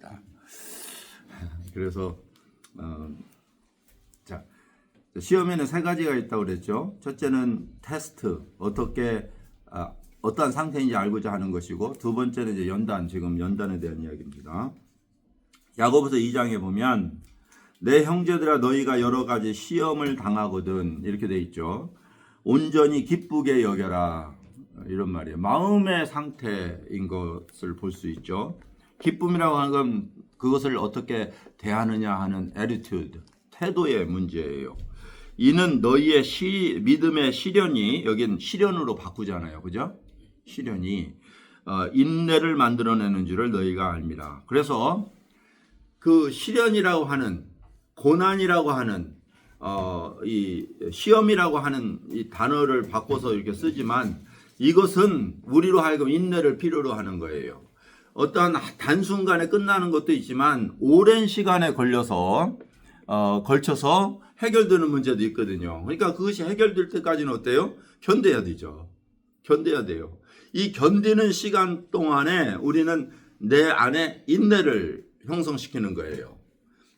있습니다. 그래서 자, 시험에는 세 가지가 있다고 그랬죠. 첫째는 테스트, 어떻게 어떠한 상태인지 알고자 하는 것이고, 두 번째는 이제 연단, 지금 연단에 대한 이야기입니다. 야고보서 2장에 보면 내 형제들아 너희가 여러 가지 시험을 당하거든 이렇게 돼 있죠. 온전히 기쁘게 여겨라 이런 말이에요. 마음의 상태인 것을 볼 수 있죠. 기쁨이라고 하는 건 그것을 어떻게 대하느냐 하는 attitude, 태도의 문제예요. 이는 너희의 믿음의 시련이, 여긴 시련으로 바꾸잖아요. 그죠? 시련이 인내를 만들어내는 줄을 너희가 알미라. 그래서 그 시련이라고 하는, 고난이라고 하는 이 시험이라고 하는 이 단어를 바꿔서 이렇게 쓰지만, 이것은 우리로 하여금 인내를 필요로 하는 거예요. 어떠한 단순간에 끝나는 것도 있지만 오랜 시간에 걸쳐서 해결되는 문제도 있거든요. 그러니까 그것이 해결될 때까지는 어때요? 견뎌야 되죠. 견뎌야 돼요. 이 견디는 시간 동안에 우리는 내 안에 인내를 형성시키는 거예요.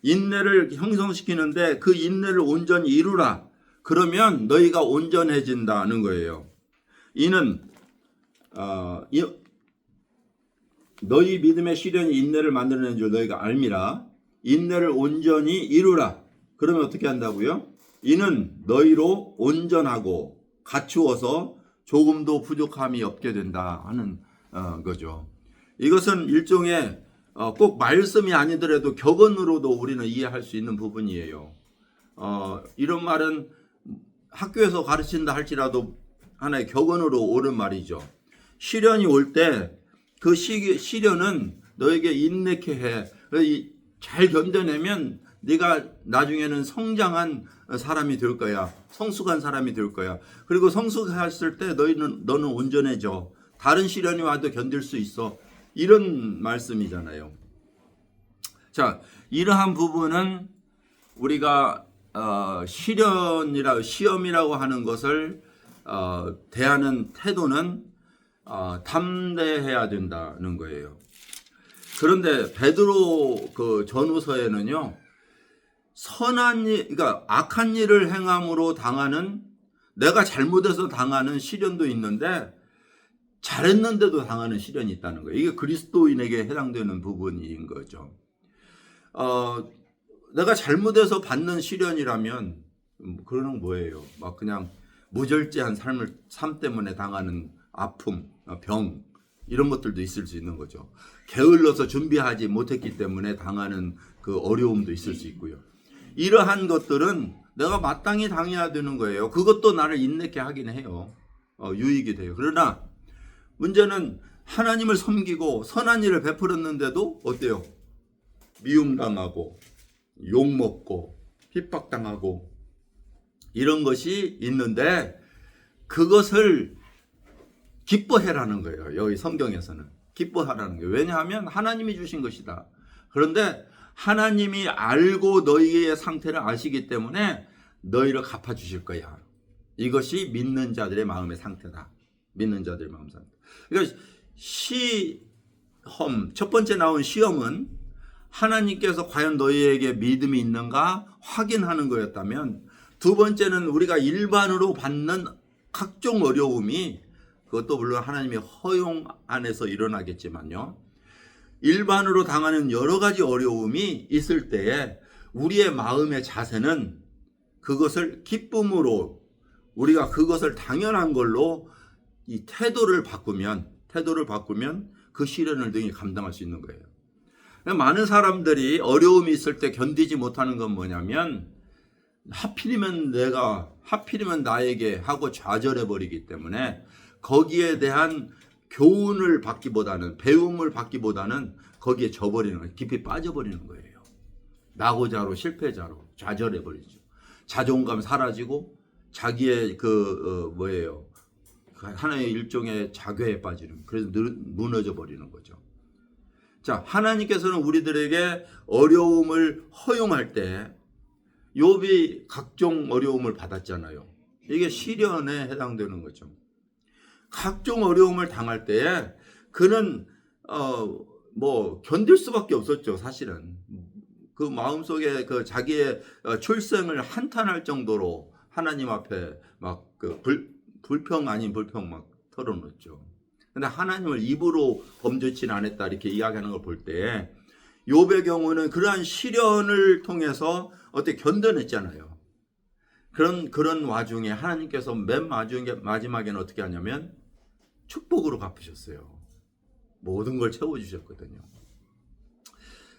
인내를 형성시키는데 그 인내를 온전히 이루라. 그러면 너희가 온전해진다는 거예요. 이는 너희 믿음의 시련이 인내를 만들어내는 줄 너희가 알미라. 인내를 온전히 이루라. 그러면 어떻게 한다고요? 이는 너희로 온전하고 갖추어서 조금도 부족함이 없게 된다 하는 거죠. 이것은 일종의 꼭 말씀이 아니더라도 격언으로도 우리는 이해할 수 있는 부분이에요. 이런 말은 학교에서 가르친다 할지라도 하나의 격언으로 옳은 말이죠. 시련이 올 때 그 시련은 너에게 인내케 해. 잘 견뎌내면 네가 나중에는 성장한 사람이 될 거야. 성숙한 사람이 될 거야. 그리고 성숙했을 때 너는 온전해져. 다른 시련이 와도 견딜 수 있어. 이런 말씀이잖아요. 자, 이러한 부분은 우리가 시험이라고 하는 것을 대하는 태도는 담대해야 된다는 거예요. 그런데 베드로 그 전후서에는요, 선한 일, 그러니까 악한 일을 행함으로 당하는, 내가 잘못해서 당하는 시련도 있는데 잘했는데도 당하는 시련이 있다는 거예요. 이게 그리스도인에게 해당되는 부분인 거죠. 내가 잘못해서 받는 시련이라면 그거는 뭐예요? 막 그냥 무절제한 삶 때문에 당하는 아픔, 병, 이런 것들도 있을 수 있는 거죠. 게을러서 준비하지 못했기 때문에 당하는 그 어려움도 있을 수 있고요. 이러한 것들은 내가 마땅히 당해야 되는 거예요. 그것도 나를 인내케 하긴 해요. 유익이 돼요. 그러나 문제는 하나님을 섬기고 선한 일을 베풀었는데도 어때요? 미움당하고 욕먹고 핍박당하고 이런 것이 있는데 그것을 기뻐해라는 거예요. 여기 성경에서는 기뻐하라는 거예요. 왜냐하면 하나님이 주신 것이다. 그런데 하나님이 알고 너희의 상태를 아시기 때문에 너희를 갚아주실 거야. 이것이 믿는 자들의 마음의 상태다. 믿는 자들의 마음 상태. 그러니까 첫 번째 나온 시험은 하나님께서 과연 너희에게 믿음이 있는가 확인하는 거였다면, 두 번째는 우리가 일반으로 받는 각종 어려움이, 그것도 물론 하나님의 허용 안에서 일어나겠지만요, 일반으로 당하는 여러 가지 어려움이 있을 때에 우리의 마음의 자세는 그것을 기쁨으로, 우리가 그것을 당연한 걸로 이 태도를 바꾸면 그 시련을 능히 감당할 수 있는 거예요. 많은 사람들이 어려움이 있을 때 견디지 못하는 건 뭐냐면, 하필이면 나에게 하고 좌절해 버리기 때문에 거기에 대한 교훈을 받기보다는, 배움을 받기보다는 거기에 져버리는 거예요. 깊이 빠져버리는 거예요. 낙오자로, 실패자로 좌절해 버리죠. 자존감 사라지고 자기의 하나의 일종의 자괴에 빠지는, 그래서 무너져 버리는 거죠. 자, 하나님께서는 우리들에게 어려움을 허용할 때, 욥이 각종 어려움을 받았잖아요. 이게 시련에 해당되는 거죠. 각종 어려움을 당할 때에 그는 뭐 견딜 수밖에 없었죠, 사실은. 그 마음속에 그 자기의 출생을 한탄할 정도로 하나님 앞에 막 그 불평 아닌 불평 막 털어놓죠. 근데 하나님을 입으로 범죄치는 않았다 이렇게 이야기하는 걸 볼 때 욥의 경우는 그러한 시련을 통해서 어떻게 견뎌냈잖아요. 그런 와중에 하나님께서 맨 마지막에는 어떻게 하냐면 축복으로 갚으셨어요. 모든 걸 채워주셨거든요.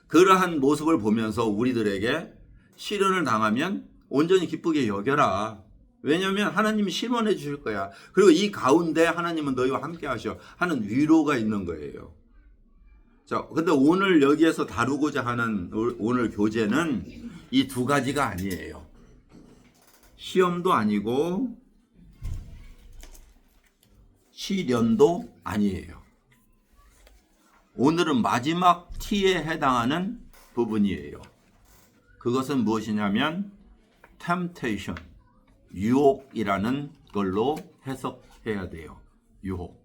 그러한 모습을 보면서 우리들에게 시련을 당하면 온전히 기쁘게 여겨라. 왜냐하면 하나님이 심원해 주실 거야. 그리고 이 가운데 하나님은 너희와 함께 하셔 하는 위로가 있는 거예요. 자, 근데 오늘 여기에서 다루고자 하는 오늘 교재는 이 두 가지가 아니에요. 시험도 아니고 시련도 아니에요. 오늘은 마지막 T에 해당하는 부분이에요. 그것은 무엇이냐면 temptation, 유혹이라는 걸로 해석해야 돼요. 유혹.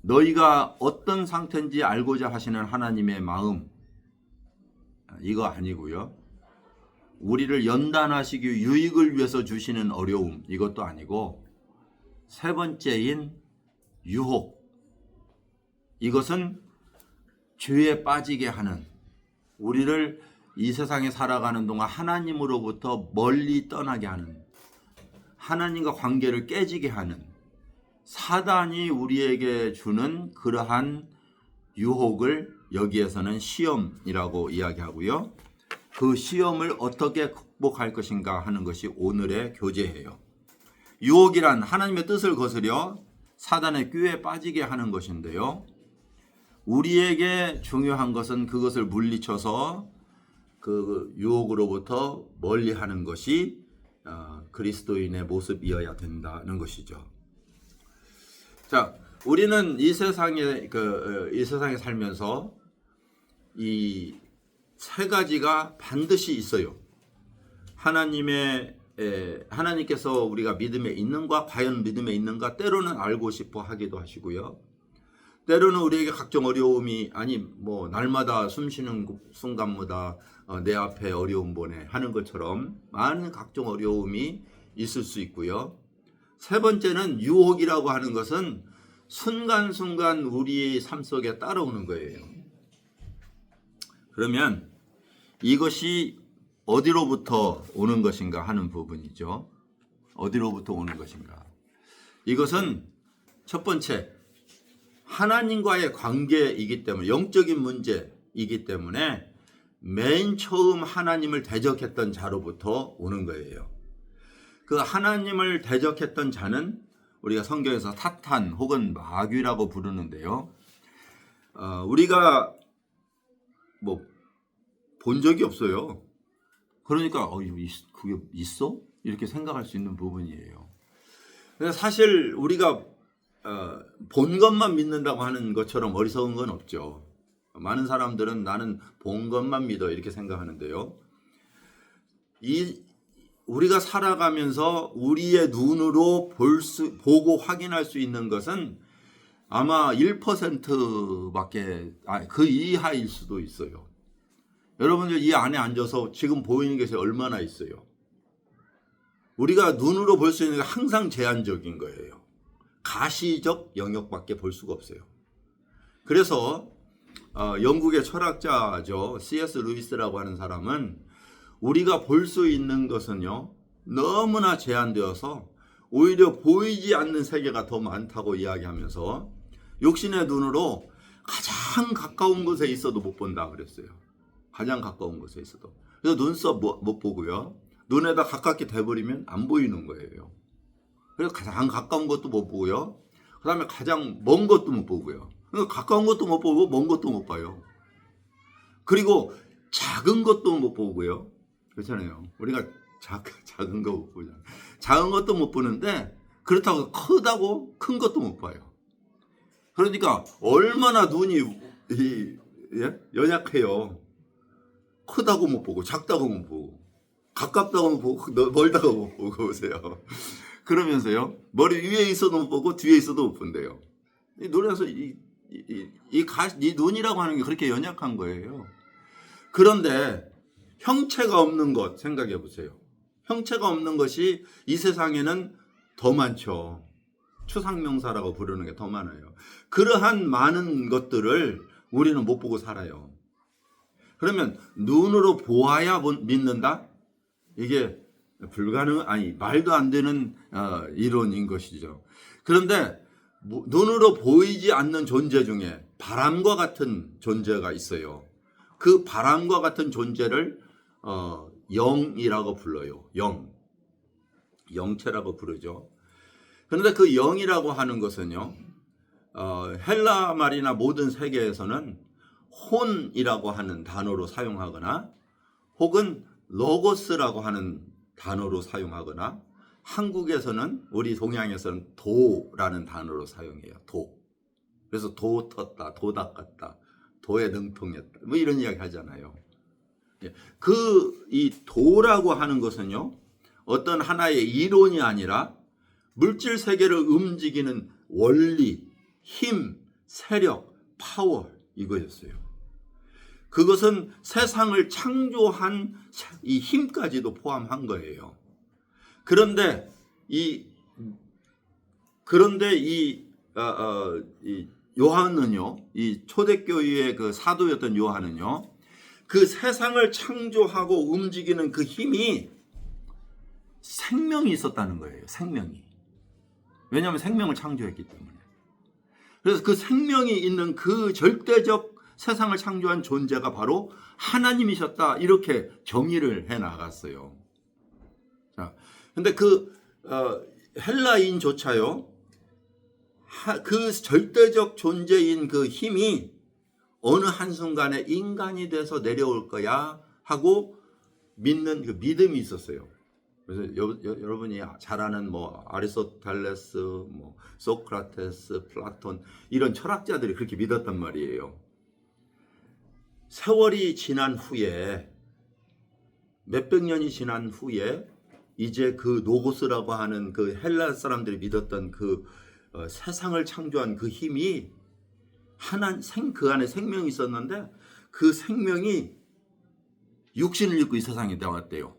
너희가 어떤 상태인지 알고자 하시는 하나님의 마음, 이거 아니고요. 우리를 연단하시기 유익을 위해서 주시는 어려움, 이것도 아니고 세 번째인 유혹, 이것은 죄에 빠지게 하는, 우리를 이 세상에 살아가는 동안 하나님으로부터 멀리 떠나게 하는, 하나님과 관계를 깨지게 하는 사단이 우리에게 주는 그러한 유혹을 여기에서는 시험이라고 이야기하고요. 그 시험을 어떻게 극복할 것인가 하는 것이 오늘의 교재예요. 유혹이란 하나님의 뜻을 거스려 사단의 꾀에 빠지게 하는 것인데요. 우리에게 중요한 것은 그것을 물리쳐서 그 유혹으로부터 멀리하는 것이 그리스도인의 모습이어야 된다는 것이죠. 자, 우리는 이 세상에 살면서 이 세 가지가 반드시 있어요. 하나님께서 우리가 믿음에 있는가, 과연 믿음에 있는가, 때로는 알고 싶어 하기도 하시고요. 때로는 우리에게 각종 어려움이, 날마다 숨쉬는 순간마다 내 앞에 어려움 보내 하는 것처럼 많은 각종 어려움이 있을 수 있고요. 세 번째는 유혹이라고 하는 것은 순간순간 우리의 삶 속에 따라오는 거예요. 그러면 이것이 어디로부터 오는 것인가 하는 부분이죠. 어디로부터 오는 것인가. 이것은 첫 번째, 하나님과의 관계이기 때문에, 영적인 문제이기 때문에 맨 처음 하나님을 대적했던 자로부터 오는 거예요. 그 하나님을 대적했던 자는 우리가 성경에서 사탄 혹은 마귀라고 부르는데요. 우리가 본 적이 없어요. 그러니까 그게 있어? 이렇게 생각할 수 있는 부분이에요. 사실 우리가 본 것만 믿는다고 하는 것처럼 어리석은 건 없죠. 많은 사람들은 나는 본 것만 믿어 이렇게 생각하는데요. 우리가 살아가면서 우리의 눈으로 보고 확인할 수 있는 것은 아마 1%밖에 그 이하일 수도 있어요. 여러분들 이 안에 앉아서 지금 보이는 것이 얼마나 있어요. 우리가 눈으로 볼 수 있는 게 항상 제한적인 거예요. 가시적 영역밖에 볼 수가 없어요. 그래서 영국의 철학자죠. C.S. 루이스라고 하는 사람은 우리가 볼 수 있는 것은요, 너무나 제한되어서 오히려 보이지 않는 세계가 더 많다고 이야기하면서 욕심의 눈으로 가장 가까운 곳에 있어도 못 본다 그랬어요. 가장 가까운 곳에 있어도. 그래서 눈썹 못 보고요. 눈에다 가깝게 대버리면 안 보이는 거예요. 그래서 가장 가까운 것도 못 보고요. 그 다음에 가장 먼 것도 못 보고요. 가까운 것도 못 보고 먼 것도 못 봐요. 그리고 작은 것도 못 보고요. 그렇잖아요. 우리가 작은 거 못 보잖아요. 작은 것도 못 보는데 그렇다고 크다고 큰 것도 못 봐요. 그러니까 얼마나 눈이 연약해요. 크다고 못 보고 작다고 못 보고 가깝다고 못 보고 멀다고 못 보고 보세요. 그러면서요, 머리 위에 있어도 못 보고 뒤에 있어도 못 본대요. 놀라서 이 눈이라고 하는 게 그렇게 연약한 거예요. 그런데 형체가 없는 것 생각해 보세요. 형체가 없는 것이 이 세상에는 더 많죠. 추상명사라고 부르는 게 더 많아요. 그러한 많은 것들을 우리는 못 보고 살아요. 그러면 눈으로 보아야 믿는다? 이게 말도 안 되는 이론인 것이죠. 그런데 눈으로 보이지 않는 존재 중에 바람과 같은 존재가 있어요. 그 바람과 같은 존재를 영이라고 불러요. 영체라고 부르죠. 그런데 그 영이라고 하는 것은요, 헬라 말이나 모든 세계에서는 혼이라고 하는 단어로 사용하거나 혹은 로고스라고 하는 단어로 사용하거나 한국에서는 우리 동양에서는 도라는 단어로 사용해요. 도. 그래서 도 텄다, 도 닦았다, 도에 능통했다, 뭐 이런 이야기 하잖아요. 이 도라고 하는 것은요, 어떤 하나의 이론이 아니라 물질 세계를 움직이는 원리, 힘, 세력, 파워 이거였어요. 그것은 세상을 창조한 이 힘까지도 포함한 거예요. 그런데 이 요한은요, 이 초대교회의 그 사도였던 요한은요, 그 세상을 창조하고 움직이는 그 힘이 생명이 있었다는 거예요. 생명이. 왜냐하면 생명을 창조했기 때문에. 그래서 그 생명이 있는 그 절대적 세상을 창조한 존재가 바로 하나님이셨다, 이렇게 정의를 해 나갔어요. 자, 근데 헬라인조차요, 그 절대적 존재인 그 힘이 어느 한순간에 인간이 돼서 내려올 거야 하고 믿는 그 믿음이 있었어요. 그래서 여러분이 잘 아는 아리스토텔레스, 소크라테스, 플라톤 이런 철학자들이 그렇게 믿었단 말이에요. 세월이 지난 후에, 몇백 년이 지난 후에 이제 그 노고스라고 하는 그 헬라 사람들이 믿었던 그 세상을 창조한 그 힘이 그 안에 생명이 있었는데 그 생명이 육신을 입고 이 세상에 나왔대요.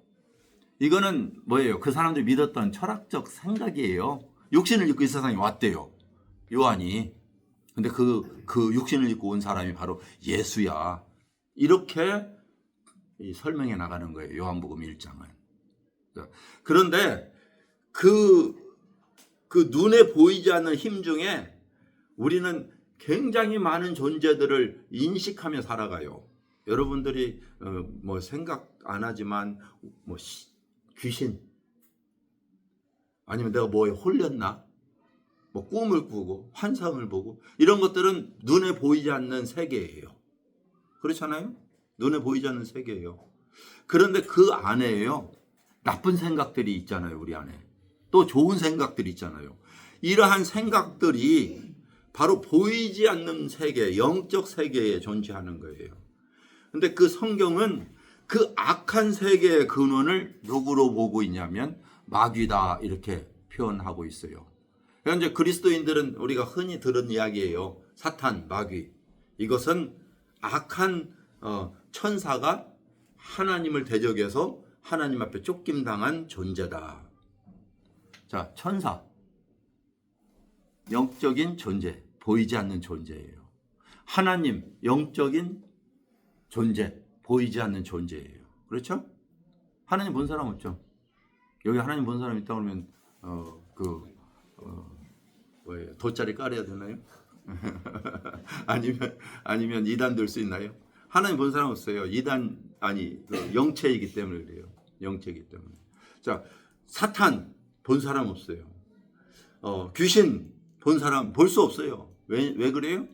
이거는 뭐예요? 그 사람들이 믿었던 철학적 생각이에요. 육신을 입고 이 세상에 왔대요, 요한이. 근데 그 육신을 입고 온 사람이 바로 예수야. 이렇게 설명해 나가는 거예요, 요한복음 1장은. 그런데 그 눈에 보이지 않는 힘 중에 우리는 굉장히 많은 존재들을 인식하며 살아가요. 여러분들이 생각 안 하지만 귀신, 아니면 내가 뭐에 홀렸나, 꿈을 꾸고 환상을 보고, 이런 것들은 눈에 보이지 않는 세계예요. 그렇잖아요? 눈에 보이지 않는 세계예요. 그런데 그 안에요, 나쁜 생각들이 있잖아요. 우리 안에 또 좋은 생각들이 있잖아요. 이러한 생각들이 바로 보이지 않는 세계, 영적 세계에 존재하는 거예요. 근데 그 성경은 그 악한 세계의 근원을 누구로 보고 있냐면 마귀다, 이렇게 표현하고 있어요. 그러니까 이제 그리스도인들은 우리가 흔히 들은 이야기예요. 사탄, 마귀. 이것은 악한 천사가 하나님을 대적해서 하나님 앞에 쫓김당한 존재다. 자, 천사, 영적인 존재, 보이지 않는 존재예요. 하나님, 영적인 존재, 보이지 않는 존재예요. 그렇죠? 하나님 본 사람 없죠? 여기 하나님 본 사람 있다 그러면 돗자리 깔아야 되나요? 아니면 이단 들 수 있나요? 하나님 본 사람 없어요. 영체이기 때문에 그래요. 영체이기 때문에. 자, 사탄 본 사람 없어요. 귀신 본 사람 볼 수 없어요. 왜 그래요?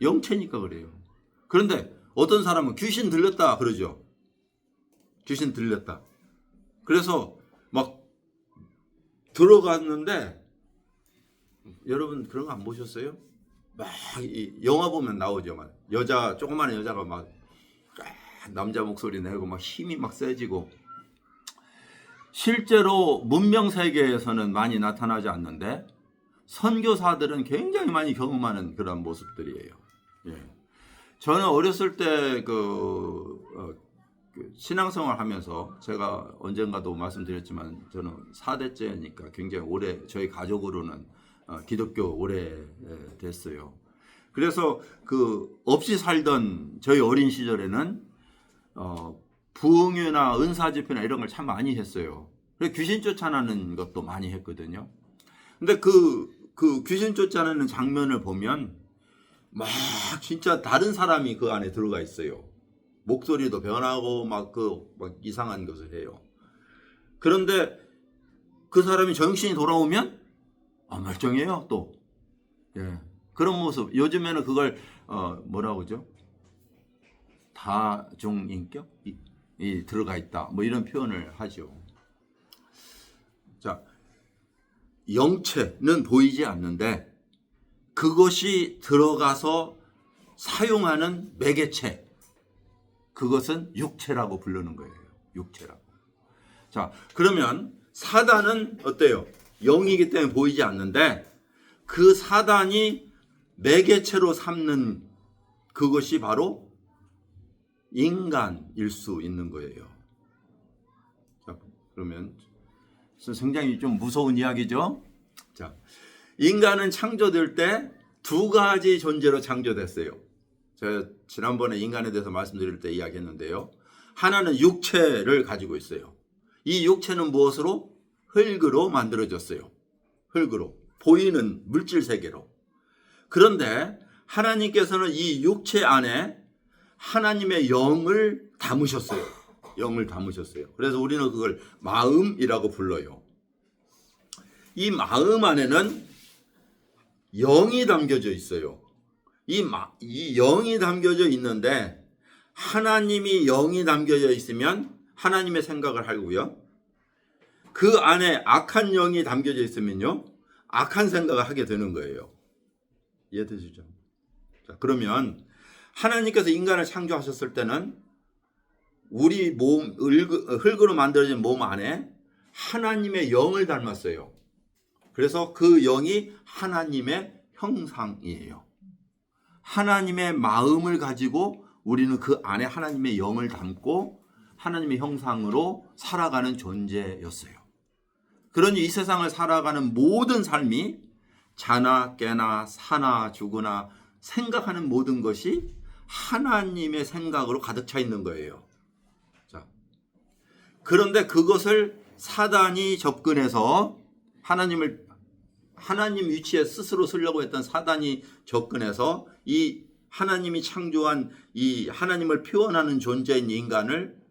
영체니까 그래요. 그런데 어떤 사람은 귀신 들렸다 그러죠. 귀신 들렸다. 그래서 막 들어갔는데, 여러분 그런 거 안 보셨어요? 막 영화 보면 나오죠. 막 조그마한 여자가 막 남자 목소리 내고 막 힘이 막 세지고. 실제로 문명 세계에서는 많이 나타나지 않는데 선교사들은 굉장히 많이 경험하는 그런 모습들이에요. 예. 저는 어렸을 때 그 신앙생활 하면서 제가 언젠가도 말씀드렸지만 저는 4대째니까 굉장히 오래 저희 가족으로는 기독교 오래 됐어요. 그래서 그 없이 살던 저희 어린 시절에는 부흥회나 은사 집회나 이런 걸 참 많이 했어요. 그래서 귀신 쫓아내는 것도 많이 했거든요. 근데 그 귀신 쫓아내는 장면을 보면 막 진짜 다른 사람이 그 안에 들어가 있어요. 목소리도 변하고 막 이상한 것을 해요. 그런데 그 사람이 정신이 돌아오면 멀쩡해요 또. 예. 그런 모습. 요즘에는 그걸 뭐라고 그러죠? 다중인격이 들어가 있다. 뭐 이런 표현을 하죠. 자, 영체는 보이지 않는데 그것이 들어가서 사용하는 매개체, 그것은 육체라고 부르는 거예요. 육체라고. 자, 그러면 사단은 어때요? 영이기 때문에 보이지 않는데 그 사단이 매개체로 삼는 그것이 바로 인간일 수 있는 거예요. 자, 그러면 굉장히 좀 무서운 이야기죠. 자, 인간은 창조될 때 두 가지 존재로 창조됐어요. 제가 지난번에 인간에 대해서 말씀드릴 때 이야기했는데요. 하나는 육체를 가지고 있어요. 이 육체는 무엇으로? 흙으로 만들어졌어요. 흙으로. 보이는 물질 세계로. 그런데 하나님께서는 이 육체 안에 하나님의 영을 담으셨어요. 영을 담으셨어요. 그래서 우리는 그걸 마음이라고 불러요. 이 마음 안에는 영이 담겨져 있어요. 이 영이 담겨져 있는데 하나님이 영이 담겨져 있으면 하나님의 생각을 하고요. 그 안에 악한 영이 담겨져 있으면요. 악한 생각을 하게 되는 거예요. 이해되시죠? 자, 그러면 하나님께서 인간을 창조하셨을 때는 우리 몸, 흙으로 만들어진 몸 안에 하나님의 영을 닮았어요. 그래서 그 영이 하나님의 형상이에요. 하나님의 마음을 가지고 우리는 그 안에 하나님의 영을 담고 하나님의 형상으로 살아가는 존재였어요. 그러니 이 세상을 살아가는 모든 삶이 자나 깨나 사나 죽으나 생각하는 모든 것이 하나님의 생각으로 가득 차 있는 거예요. 자, 그런데 그것을 사단이 접근해서 하나님 위치에 스스로 서려고 했던 사단이 접근해서 이 하나님이 창조한 이 하나님을 표현하는 존재인 인간을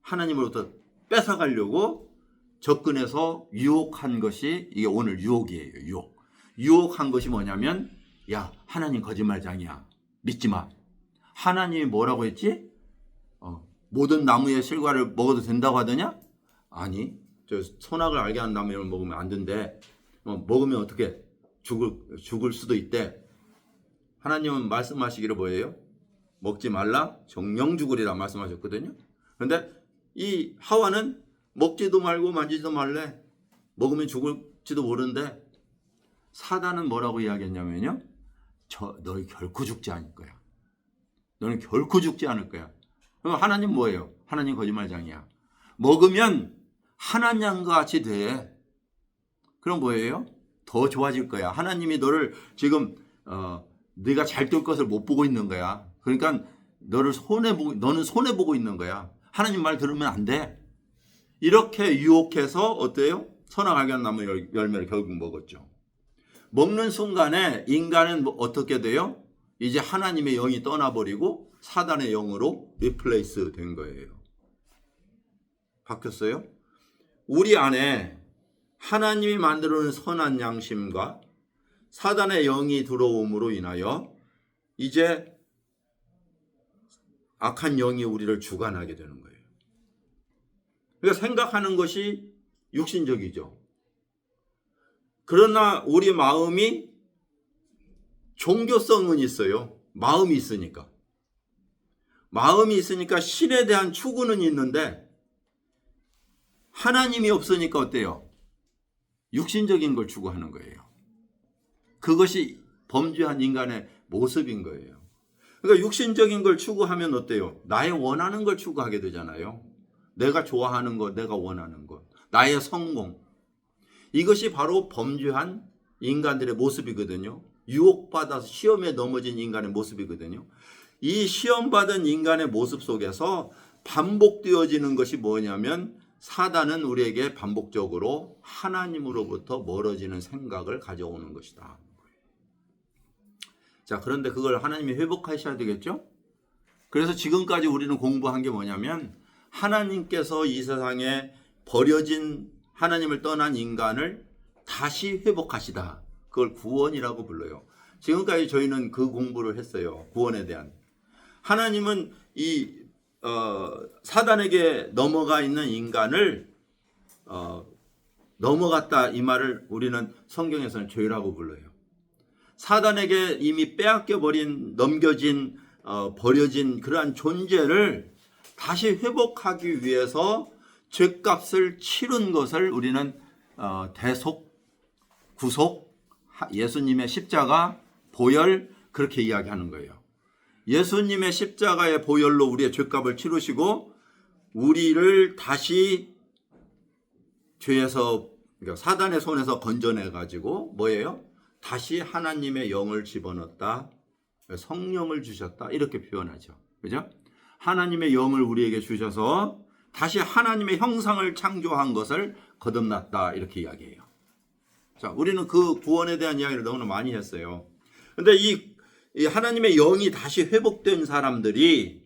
하나님으로부터 뺏어가려고 접근해서 유혹한 것이 이게 오늘 유혹이에요. 유혹한 것이 뭐냐면 야, 하나님 거짓말장이야. 믿지 마. 하나님이 뭐라고 했지? 모든 나무의 실과를 먹어도 된다고 하더냐? 아니, 저 선악을 알게 하는 나무를 먹으면 안 된대. 먹으면 어떻게 죽을 수도 있대. 하나님은 말씀하시기를 뭐예요? 먹지 말라 정령 죽으리라 말씀하셨거든요. 그런데 이 하와는 먹지도 말고 만지지도 말래. 먹으면 죽을지도 모르는데 사단은 뭐라고 이야기했냐면요. 너희 결코 죽지 않을 거야. 너는 결코 죽지 않을 거야. 그럼 하나님 뭐예요? 하나님 거짓말장이야. 먹으면 하나님과 같이 돼. 그럼 뭐예요? 더 좋아질 거야. 하나님이 너를 지금 네가 잘 될 것을 못 보고 있는 거야. 그러니까 너는 손해보고 있는 거야. 하나님 말 들으면 안 돼. 이렇게 유혹해서 어때요? 선악 알게 하는 나무 열매를 결국 먹었죠. 먹는 순간에 인간은 어떻게 돼요? 이제 하나님의 영이 떠나버리고 사단의 영으로 리플레이스 된 거예요. 바뀌었어요? 우리 안에 하나님이 만들어놓은 선한 양심과 사단의 영이 들어옴으로 인하여 이제 악한 영이 우리를 주관하게 되는 거예요. 그러니까 생각하는 것이 육신적이죠. 그러나 우리 마음이 종교성은 있어요. 마음이 있으니까. 마음이 있으니까 신에 대한 추구는 있는데 하나님이 없으니까 어때요? 육신적인 걸 추구하는 거예요. 그것이 범죄한 인간의 모습인 거예요. 그러니까 육신적인 걸 추구하면 어때요? 나의 원하는 걸 추구하게 되잖아요. 내가 좋아하는 것, 내가 원하는 것, 나의 성공. 이것이 바로 범죄한 인간들의 모습이거든요. 유혹받아서 시험에 넘어진 인간의 모습이거든요. 이 시험받은 인간의 모습 속에서 반복되어지는 것이 뭐냐면 사단은 우리에게 반복적으로 하나님으로부터 멀어지는 생각을 가져오는 것이다. 자, 그런데 그걸 하나님이 회복하셔야 되겠죠? 그래서 지금까지 우리는 공부한 게 뭐냐면 하나님께서 이 세상에 버려진 하나님을 떠난 인간을 다시 회복하시다. 그걸 구원이라고 불러요. 지금까지 저희는 그 공부를 했어요. 구원에 대한. 하나님은 이 사단에게 넘어가 있는 인간을 넘어갔다 이 말을 우리는 성경에서는 죄라고 불러요. 사단에게 이미 빼앗겨 버린, 넘겨진, 버려진 그러한 존재를 다시 회복하기 위해서 죄값을 치른 것을 우리는 대속, 구속, 예수님의 십자가, 보혈 그렇게 이야기하는 거예요. 예수님의 십자가의 보혈로 우리의 죄값을 치르시고 우리를 다시 죄에서, 그러니까 사단의 손에서 건져내 가지고 뭐예요? 다시 하나님의 영을 집어넣었다. 성령을 주셨다. 이렇게 표현하죠. 그죠? 하나님의 영을 우리에게 주셔서 다시 하나님의 형상을 창조한 것을 거듭났다. 이렇게 이야기해요. 자, 우리는 그 구원에 대한 이야기를 너무나 많이 했어요. 근데 이 하나님의 영이 다시 회복된 사람들이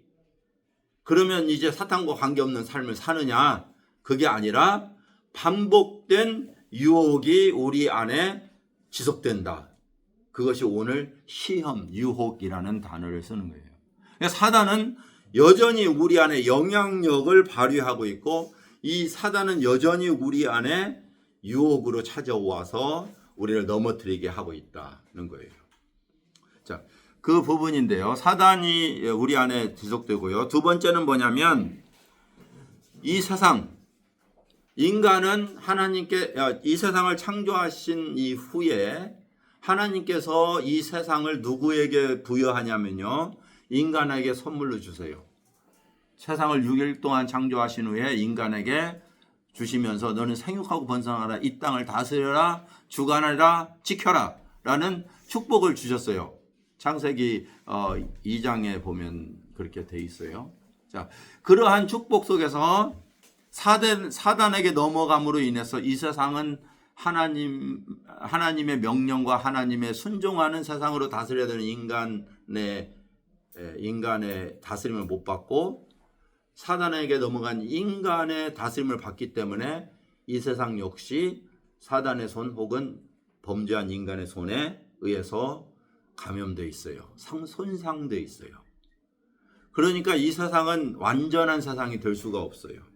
그러면 이제 사탄과 관계없는 삶을 사느냐? 그게 아니라 반복된 유혹이 우리 안에 지속된다. 그것이 오늘 시험, 유혹이라는 단어를 쓰는 거예요. 그러니까 사단은 여전히 우리 안에 영향력을 발휘하고 있고 이 사단은 여전히 우리 안에 유혹으로 찾아와서 우리를 넘어뜨리게 하고 있다는 거예요. 자, 그 부분인데요. 사단이 우리 안에 지속되고요. 두 번째는 뭐냐면 이 세상, 인간은 하나님께 이 세상을 창조하신 이후에 하나님께서 이 세상을 누구에게 부여하냐면요. 인간에게 선물로 주세요. 세상을 6일 동안 창조하신 후에 인간에게 주시면서 너는 생육하고 번성하라, 이 땅을 다스려라, 주관하라, 지켜라 라는 축복을 주셨어요. 창세기 2장에 보면 그렇게 돼 있어요. 자, 그러한 축복 속에서 사단에게 넘어감으로 인해서 이 세상은 하나님의 명령과 하나님의 순종하는 세상으로 다스려야 되는 인간의 다스림을 못 받고 사단에게 넘어간 인간의 다스림을 받기 때문에 이 세상 역시 사단의 손 혹은 범죄한 인간의 손에 의해서 감염되어 있어요. 손상되어 있어요. 그러니까 이 세상은 완전한 세상이 될 수가 없어요.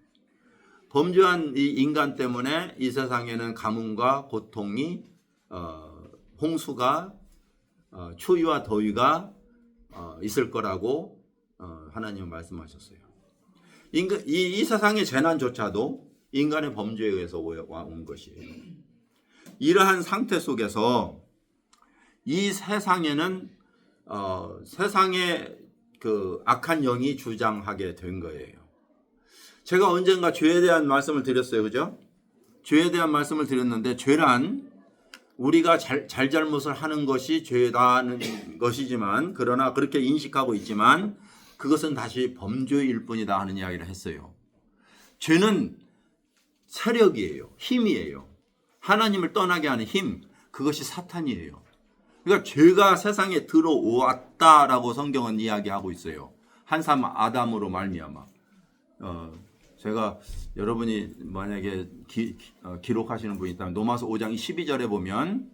범죄한 이 인간 때문에 이 세상에는 가뭄과 고통이 홍수가 추위와 더위가 있을 거라고 하나님은 말씀하셨어요. 이 세상의 재난조차도 인간의 범죄에 의해서 온 것이에요. 이러한 상태 속에서 이 세상에는 세상의 그 악한 영이 주장하게 된 거예요. 제가 언젠가 죄에 대한 말씀을 드렸어요. 그죠? 죄에 대한 말씀을 드렸는데 죄란 우리가 잘잘못을 하는 것이 죄라는 것이지만 그러나 그렇게 인식하고 있지만 그것은 다시 범죄일 뿐이다 하는 이야기를 했어요. 죄는 세력이에요. 힘이에요. 하나님을 떠나게 하는 힘. 그것이 사탄이에요. 그러니까 죄가 세상에 들어왔다라고 성경은 이야기하고 있어요. 한 사람 아담으로 말미암아. 제가 여러분이 만약에 기록하시는 분이 있다면 로마서 5장 12절에 보면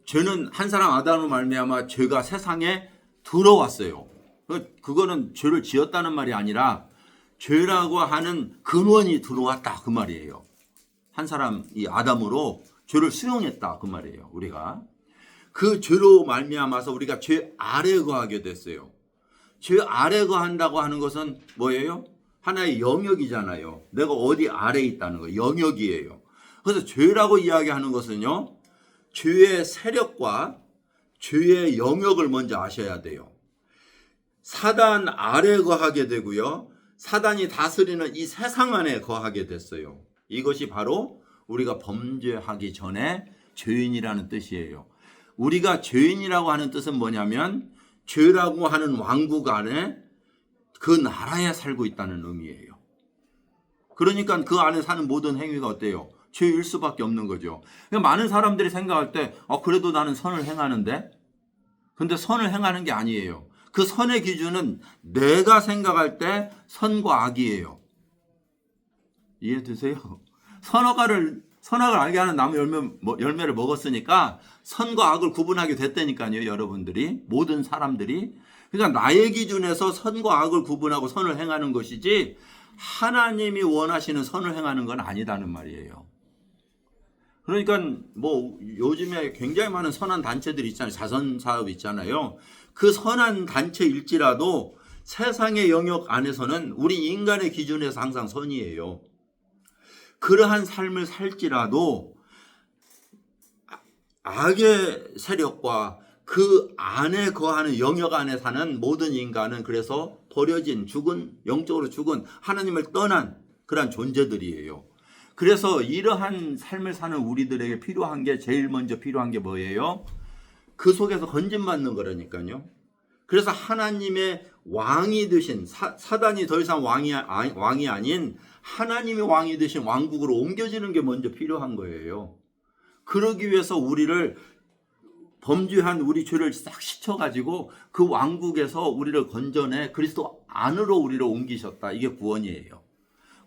죄는 한 사람 아담으로 말미암아 죄가 세상에 들어왔어요. 그거는 죄를 지었다는 말이 아니라 죄라고 하는 근원이 들어왔다 그 말이에요. 한 사람 이 아담으로 죄를 수용했다 그 말이에요. 우리가 그 죄로 말미암아서 우리가 죄 아래 거하게 됐어요. 죄 아래 거한다고 하는 것은 뭐예요? 하나의 영역이잖아요. 내가 어디 아래에 있다는 거예요. 영역이에요. 그래서 죄라고 이야기하는 것은요. 죄의 세력과 죄의 영역을 먼저 아셔야 돼요. 사단 아래 거하게 되고요. 사단이 다스리는 이 세상 안에 거하게 됐어요. 이것이 바로 우리가 범죄하기 전에 죄인이라는 뜻이에요. 우리가 죄인이라고 하는 뜻은 뭐냐면 죄라고 하는 왕국 안에 그 나라에 살고 있다는 의미예요. 그러니까 그 안에 사는 모든 행위가 어때요? 죄일 수밖에 없는 거죠. 많은 사람들이 생각할 때 그래도 나는 선을 행하는데, 근데 선을 행하는 게 아니에요. 그 선의 기준은 내가 생각할 때 선과 악이에요. 이해되세요? 선악을 알게 하는 나무 열매를 먹었으니까 선과 악을 구분하게 됐다니까요. 여러분들이, 모든 사람들이. 그러니까 나의 기준에서 선과 악을 구분하고 선을 행하는 것이지 하나님이 원하시는 선을 행하는 건 아니다는 말이에요. 그러니까 요즘에 굉장히 많은 선한 단체들이 있잖아요. 자선사업 있잖아요. 그 선한 단체일지라도 세상의 영역 안에서는 우리 인간의 기준에서 항상 선이에요. 그러한 삶을 살지라도 악의 세력과 그 안에 거하는 영역 안에 사는 모든 인간은 그래서 버려진, 영적으로 죽은, 하나님을 떠난 그러한 존재들이에요. 그래서 이러한 삶을 사는 우리들에게 필요한 게, 제일 먼저 필요한 게 뭐예요? 그 속에서 건진받는 거라니까요. 그래서 하나님의 왕이 되신, 사단이 더 이상 왕이 아닌 하나님의 왕이 되신 왕국으로 옮겨지는 게 먼저 필요한 거예요. 그러기 위해서 우리를, 범죄한 우리 죄를 싹 씻어가지고 그 왕국에서 우리를 건져내 그리스도 안으로 우리를 옮기셨다. 이게 구원이에요.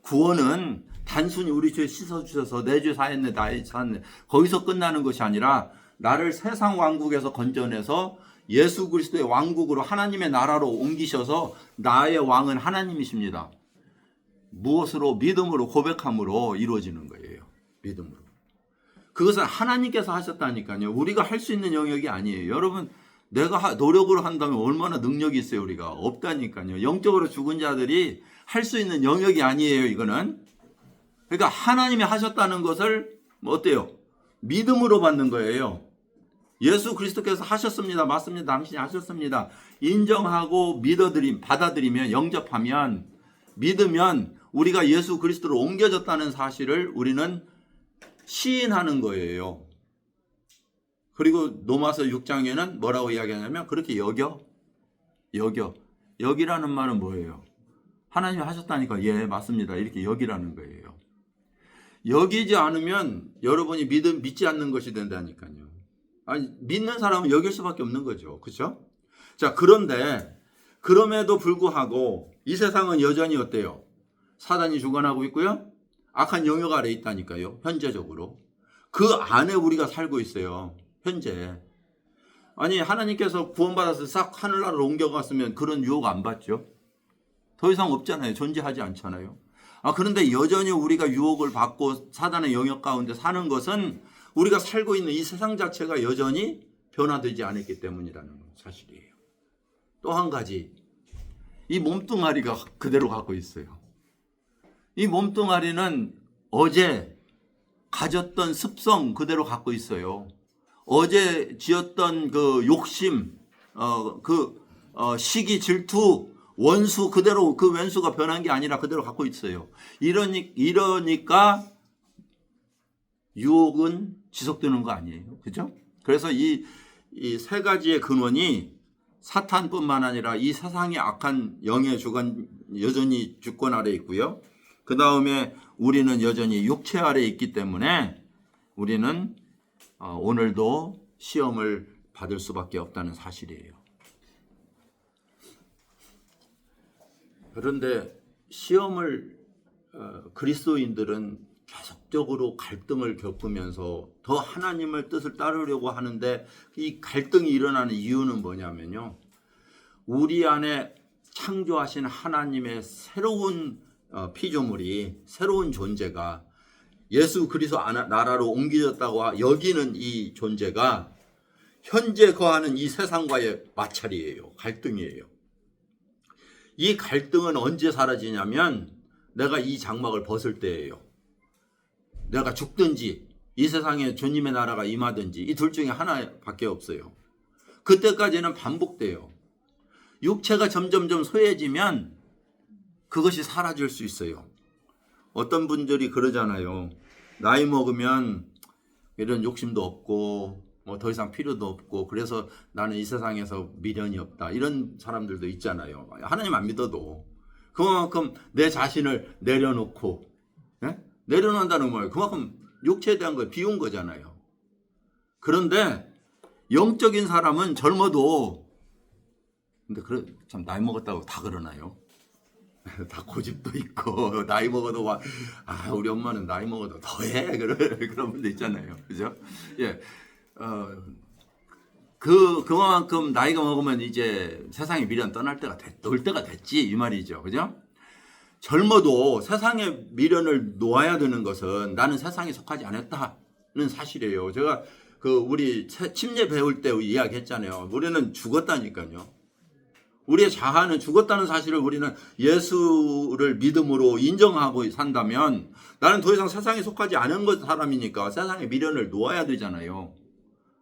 구원은 단순히 우리 죄 씻어주셔서 내 죄 사했네, 나의 사했네, 거기서 끝나는 것이 아니라 나를 세상 왕국에서 건져내서 예수 그리스도의 왕국으로, 하나님의 나라로 옮기셔서 나의 왕은 하나님이십니다. 무엇으로? 믿음으로, 고백함으로 이루어지는 거예요. 믿음으로. 그것은 하나님께서 하셨다니까요. 우리가 할 수 있는 영역이 아니에요. 여러분, 내가 노력으로 한다면 얼마나 능력이 있어요. 우리가 없다니까요. 영적으로 죽은 자들이 할 수 있는 영역이 아니에요. 이거는. 그러니까 하나님이 하셨다는 것을 어때요? 믿음으로 받는 거예요. 예수 그리스도께서 하셨습니다. 맞습니다. 당신이 하셨습니다. 인정하고 받아들이면, 영접하면, 믿으면 우리가 예수 그리스도로 옮겨졌다는 사실을 우리는 시인하는 거예요. 그리고 로마서 6장에는 뭐라고 이야기하냐면 그렇게 여기라는 말은 뭐예요? 하나님이 하셨다니까 예 맞습니다. 이렇게 여기라는 거예요. 여기지 않으면 여러분이 믿지 않는 것이 된다니까요. 아니, 믿는 사람은 여길 수밖에 없는 거죠. 그렇죠? 자, 그런데 그럼에도 불구하고 이 세상은 여전히 어때요? 사단이 주관하고 있고요. 악한 영역 아래에 있다니까요. 현재적으로. 그 안에 우리가 살고 있어요. 현재. 아니, 하나님께서 구원받아서 싹 하늘나라로 옮겨갔으면 그런 유혹 안 받죠. 더 이상 없잖아요. 존재하지 않잖아요. 그런데 여전히 우리가 유혹을 받고 사단의 영역 가운데 사는 것은 우리가 살고 있는 이 세상 자체가 여전히 변화되지 않았기 때문이라는 사실이에요. 또 한 가지, 이 몸뚱아리가 그대로 갖고 있어요. 이 몸뚱아리는 어제 가졌던 습성 그대로 갖고 있어요. 어제 지었던 그 욕심, 시기, 질투, 원수 그대로, 그 원수가 변한 게 아니라 그대로 갖고 있어요. 이러니까 유혹은 지속되는 거 아니에요. 그죠? 그래서 이 세 가지의 근원이 사탄뿐만 아니라 이 세상의 악한 영의 주관, 여전히 주권 아래 있고요. 그 다음에 우리는 여전히 육체 아래 있기 때문에 우리는 오늘도 시험을 받을 수밖에 없다는 사실이에요. 그런데 시험을 그리스도인들은 계속적으로 갈등을 겪으면서 더 하나님의 뜻을 따르려고 하는데 이 갈등이 일어나는 이유는 뭐냐면요. 우리 안에 창조하신 하나님의 새로운 피조물이, 새로운 존재가 예수 그리스도 나라로 옮겨졌다고 여기는 이 존재가 현재 거하는 이 세상과의 마찰이에요. 갈등이에요. 이 갈등은 언제 사라지냐면 내가 이 장막을 벗을 때예요. 내가 죽든지 이 세상에 주님의 나라가 임하든지 이 둘 중에 하나밖에 없어요. 그때까지는 반복돼요. 육체가 점점점 소해지면 그것이 사라질 수 있어요. 어떤 분들이 그러잖아요. 나이 먹으면 이런 욕심도 없고 뭐 더 이상 필요도 없고 그래서 나는 이 세상에서 미련이 없다. 이런 사람들도 있잖아요. 하나님 안 믿어도 그만큼 내 자신을 내려놓고 내려놓는다는 거예요. 그만큼 육체에 대한 걸 비운 거잖아요. 그런데 영적인 사람은 젊어도 근데 참 나이 먹었다고 다 그러나요? 다 고집도 있고 나이 먹어도 우리 엄마는 나이 먹어도 더해 그런 분도 있잖아요. 그죠? 예, 그만큼 나이가 먹으면 이제 세상의 미련 떠날 때가 놓을 때가 됐지 이 말이죠. 그죠? 젊어도 세상의 미련을 놓아야 되는 것은 나는 세상에 속하지 않았다는 사실이에요. 제가 우리 침례 배울 때 이야기했잖아요. 우리는 죽었다니까요. 우리의 자아는 죽었다는 사실을 우리는 예수를 믿음으로 인정하고 산다면 나는 더 이상 세상에 속하지 않은 사람이니까 세상의 미련을 놓아야 되잖아요.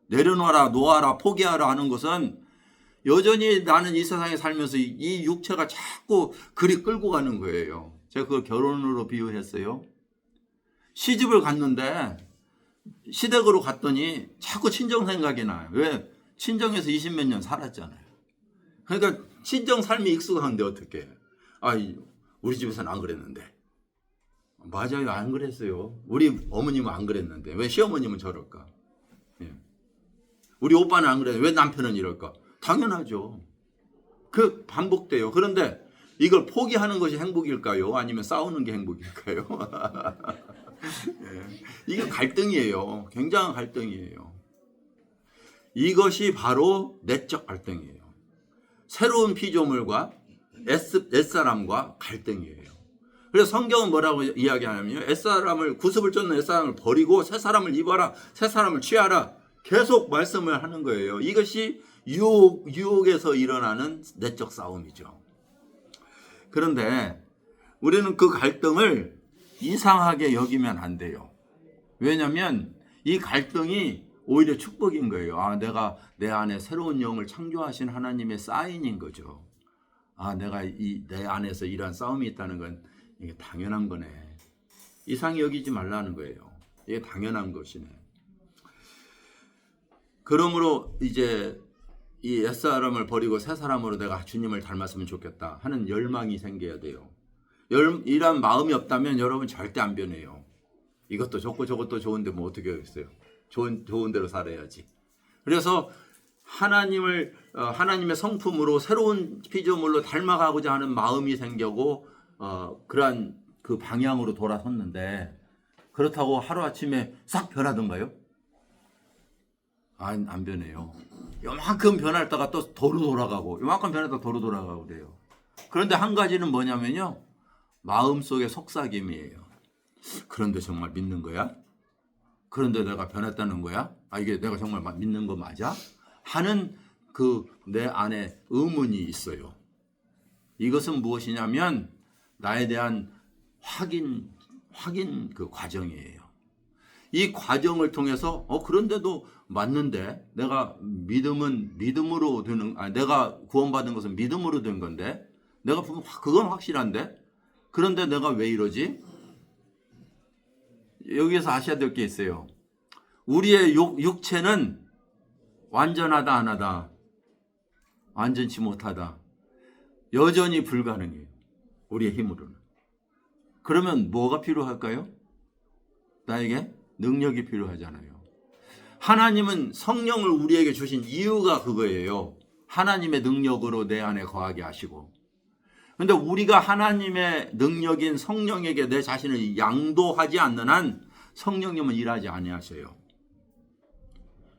내려놓아라, 놓아라, 포기하라 하는 것은 여전히 나는 이 세상에 살면서 이 육체가 자꾸 그리 끌고 가는 거예요. 제가 그걸 결혼으로 비유했어요. 시집을 갔는데 시댁으로 갔더니 자꾸 친정 생각이 나요. 왜? 친정에서 20몇 년 살았잖아요. 그러니까 친정 삶이 익숙한데 어떻게? 우리 집에서는 안 그랬는데. 맞아요, 안 그랬어요. 우리 어머님은 안 그랬는데 왜 시어머님은 저럴까? 예. 우리 오빠는 안 그랬는데 왜 남편은 이럴까? 당연하죠. 반복돼요. 그런데 이걸 포기하는 것이 행복일까요? 아니면 싸우는 게 행복일까요? 예. 이게 갈등이에요. 굉장한 갈등이에요. 이것이 바로 내적 갈등이에요. 새로운 피조물과 옛사람과 갈등이에요. 그래서 성경은 뭐라고 이야기하냐면요. 옛사람을 구습을 쫓는 옛사람을 버리고 새 사람을 입어라. 새 사람을 취하라. 계속 말씀을 하는 거예요. 이것이 유혹에서 일어나는 내적 싸움이죠. 그런데 우리는 그 갈등을 이상하게 여기면 안 돼요. 왜냐하면 이 갈등이 오히려 축복인 거예요. 내가 내 안에 새로운 영을 창조하신 하나님의 사인인 거죠. 내가 내 안에서 이러한 싸움이 있다는 건 이게 당연한 거네. 이상히 여기지 말라는 거예요. 이게 당연한 것이네. 그러므로 이제 이 옛사람을 버리고 새 사람으로 내가 주님을 닮았으면 좋겠다 하는 열망이 생겨야 돼요. 이런 마음이 없다면 여러분 절대 안 변해요. 이것도 좋고 저것도 좋은데 뭐 어떻게 하겠어요. 좋은 대로 살아야지. 그래서 하나님의 성품으로 새로운 피조물로 닮아가고자 하는 마음이 생기고 그러한 그 방향으로 돌아섰는데 그렇다고 하루아침에 싹 변하던가요? 안 변해요. 요만큼 변했다가 또 도로 돌아가고 요만큼 변했다가 도로 돌아가고 그래요. 그런데 한 가지는 뭐냐면요. 마음속의 속삭임이에요. 그런데 정말 믿는 거야? 그런데 내가 변했다는 거야? 이게 내가 정말 믿는 거 맞아? 하는 내 안에 의문이 있어요. 이것은 무엇이냐면 나에 대한 확인 그 과정이에요. 이 과정을 통해서 그런데도 맞는데 내가 믿음으로 되는 내가 구원받은 것은 믿음으로 된 건데 내가 그건 확실한데 그런데 내가 왜 이러지? 여기에서 아셔야 될 게 있어요. 우리의 육체는 완전하다 안 하다 완전치 못하다 여전히 불가능해요. 우리의 힘으로는. 그러면 뭐가 필요할까요? 나에게 능력이 필요하잖아요. 하나님은 성령을 우리에게 주신 이유가 그거예요. 하나님의 능력으로 내 안에 거하게 하시고. 그런데 우리가 하나님의 능력인 성령에게 내 자신을 양도하지 않는 한 성령님은 일하지 아니하셔요.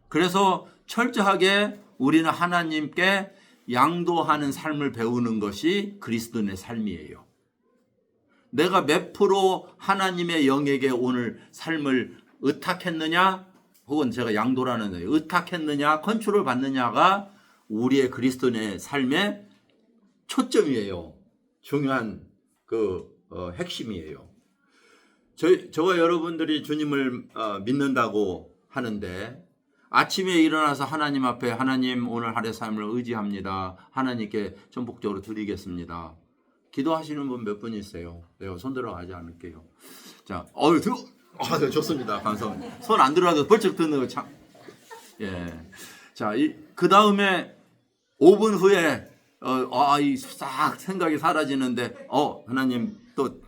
그래서 철저하게 우리는 하나님께 양도하는 삶을 배우는 것이 그리스도인의 삶이에요. 내가 몇 프로 하나님의 영에게 오늘 삶을 의탁했느냐 혹은 제가 양도라는 의탁했느냐 컨트롤 받느냐가 우리의 그리스도인의 삶의 초점이에요. 중요한 핵심이에요. 저와 여러분들이 주님을 믿는다고 하는데 아침에 일어나서 하나님 앞에 하나님 오늘 하루의 삶을 의지합니다. 하나님께 전폭적으로 드리겠습니다. 기도하시는 분 몇 분이세요? 내가 손 들어가지 않을게요. 자, 네, 좋습니다. 감사합니다. 손 안 들어가도 벌쩍 드는 거 참. 예. 자, 그 다음에 5분 후에 싹 생각이 사라지는데 하나님 또